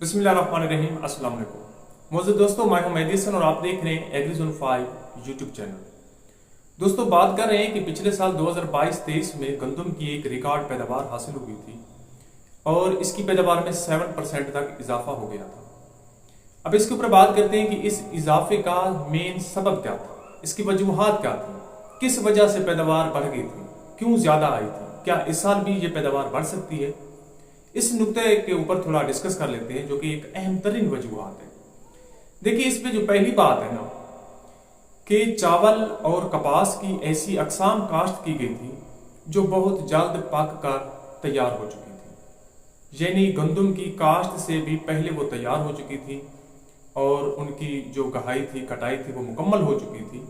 बिस्मिल्लाहिर्रहमानिर्रहीम। अस्सलाम वालेकुम मौजूद दोस्तों, मैं हूं मेहदी हसन और आप देख रहे हैं एग्रीजोन 5 यूट्यूब चैनल। दोस्तों, बात कर रहे हैं कि पिछले साल 2022-23 में गंदम की एक रिकॉर्ड पैदावार हासिल हुई थी और इसकी पैदावार में 7% तक इजाफा हो गया था। अब इसके ऊपर बात करते हैं कि इस इजाफे का मेन सबब क्या था, इसकी वजूहात क्या थी, किस वजह से पैदावार बढ़ गई थी, क्यों ज्यादा आई थी, क्या इस साल भी ये पैदावार बढ़ सकती है। इस नुक्ते के ऊपर थोड़ा डिस्कस कर लेते हैं, जो कि एक अहम तरीन वजूहात है। देखिए, इसमें जो पहली बात है ना कि चावल और कपास की ऐसी अकसाम काश्त की गई थी जो बहुत जल्द पक कर तैयार हो चुकी थी, यानी गंदम की काश्त से भी पहले वो तैयार हो चुकी थी और उनकी जो गहाई थी, कटाई थी, वो मुकम्मल हो चुकी थी,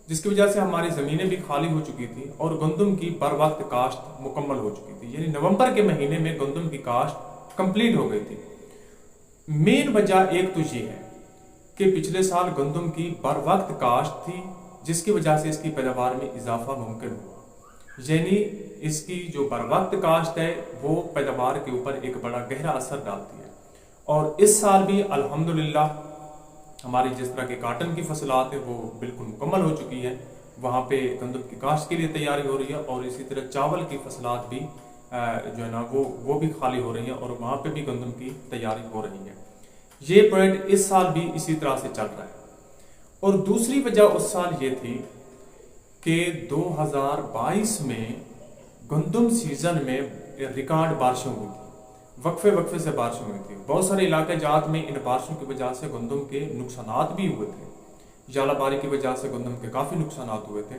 जिसकी वजह से हमारी ज़मीनें भी खाली हो चुकी थी और गंदम की बर वक्त काश्त मुकम्मल हो चुकी थी। यानी नवंबर के महीने में गंदम की काश्त कंप्लीट हो गई थी। मेन वजह एक तो ये है कि पिछले साल गंदम की बर वक्त काश्त थी, जिसकी वजह से इसकी पैदावार में इजाफा मुमकिन हुआ। यानी इसकी जो बर वक्त काश्त है वो पैदावार के ऊपर एक बड़ा गहरा असर डालती है। और इस साल भी अल्हम्दुलिल्लाह हमारी जिस तरह के काटन की फसलात है वो बिल्कुल मुकम्मल हो चुकी है, वहाँ पे गंदम की काश्त के लिए तैयारी हो रही है और इसी तरह चावल की फसलात भी जो है ना वो भी खाली हो रही है और वहाँ पे भी गंदम की तैयारी हो रही है। ये पॉइंट इस साल भी इसी तरह से चल रहा है। और दूसरी वजह उस साल ये थी कि 2022 में गंदम सीजन में रिकॉर्ड बारिशें हुई थी, वक्फे से बारिशें हुई थी। बहुत सारे इलाके जात में इन बारिशों की वजह से गंदम के नुकसानात भी हुए थे, जालाबारी की वजह से गंदम के काफ़ी नुकसानात हुए थे।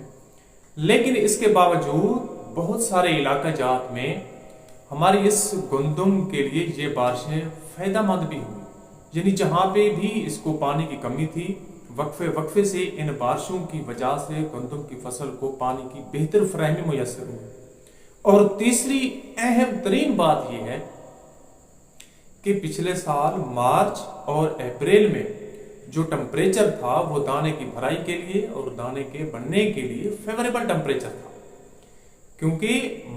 लेकिन इसके बावजूद बहुत सारे इलाका जात में हमारी इस गंदम के लिए ये बारिशें फ़ायदेमंद भी हुई। यानी जहाँ पे भी इसको पानी की कमी थी, वक्फे से इन बारिशों की वजह से गंदम की फसल को पानी की बेहतर फराहमी मुयसर हुई। और तीसरी अहम तरीन बात यह है कि पिछले साल मार्च और अप्रैल में जो टेम्परेचर था वो दाने की भराई के लिए और दाने के बनने के लिए फेवरेबल टेम्परेचर था, क्योंकि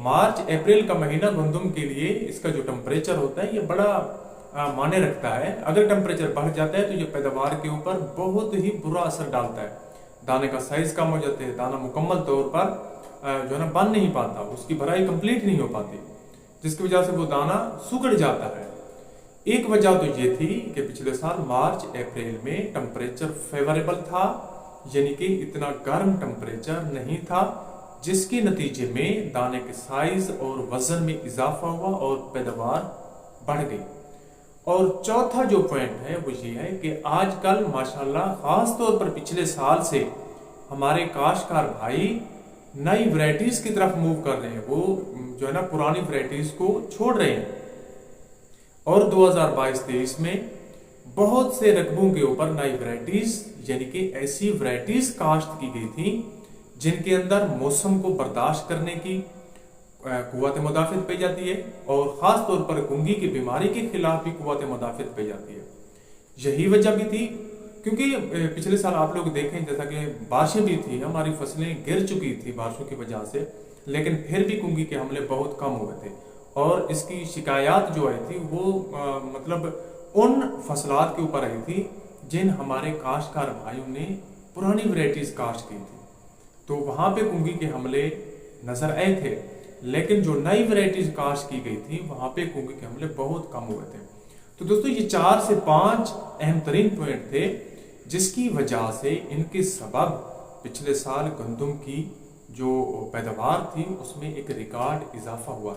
मार्च अप्रैल का महीना गंदम के लिए इसका जो टेम्परेचर होता है ये बड़ा माने रखता है। अगर टेम्परेचर बढ़ जाता है तो ये पैदावार के ऊपर बहुत ही बुरा असर डालता है। दाने का साइज कम हो जाता है, दाना मुकम्मल तौर पर जो है ना बन नहीं पाता, उसकी भराई कंप्लीट नहीं हो पाती, जिसकी वजह से वो दाना सुगड़ जाता है। एक वजह तो ये थी कि पिछले साल मार्च अप्रैल में टेम्परेचर फेवरेबल था, यानी कि इतना गर्म टेम्परेचर नहीं था, जिसके नतीजे में दाने के साइज और वजन में इजाफा हुआ और पैदावार बढ़ गई। और चौथा जो पॉइंट है वो ये है कि आजकल माशाल्लाह खास तौर पर पिछले साल से हमारे काश्तकार भाई नई वैरायटीज की तरफ मूव कर रहे हैं। वो जो है ना पुरानी वैरायटीज को छोड़ रहे हैं और 2022-23 में बहुत से रकबों के ऊपर नई वैरायटीज, यानी कि ऐसी वैरायटीज काश्त की गई थी जिनके अंदर मौसम को बर्दाश्त करने की कुव्वत मुदाफ़त पाई जाती है और ख़ास तौर पर गुंगी की बीमारी के खिलाफ भी कुव्वत मुदाफ़त पाई जाती है। यही वजह भी थी क्योंकि पिछले साल आप लोग देखें जैसा कि बारिशें भी थी, हमारी फसलें गिर चुकी थी बारिशों की वजह से, लेकिन फिर भी गुंगी के हमले बहुत कम हुए थे और इसकी शिकायत जो आई थी वो मतलब उन फसलात के ऊपर आई थी जिन हमारे काश्तकार भाइयों ने पुरानी वैरायटीज काश्त की थी, तो वहाँ पे गुंगी के हमले नजर आए थे। लेकिन जो नई वैरायटीज काश्त की गई थी वहाँ पे गुंगी के हमले बहुत कम हुए थे। तो दोस्तों, ये 4 से 5 अहम तरीन पॉइंट थे जिसकी वजह से इनके सबब पिछले साल गंदम की जो पैदावार थी उसमें एक रिकॉर्ड इजाफा हुआ।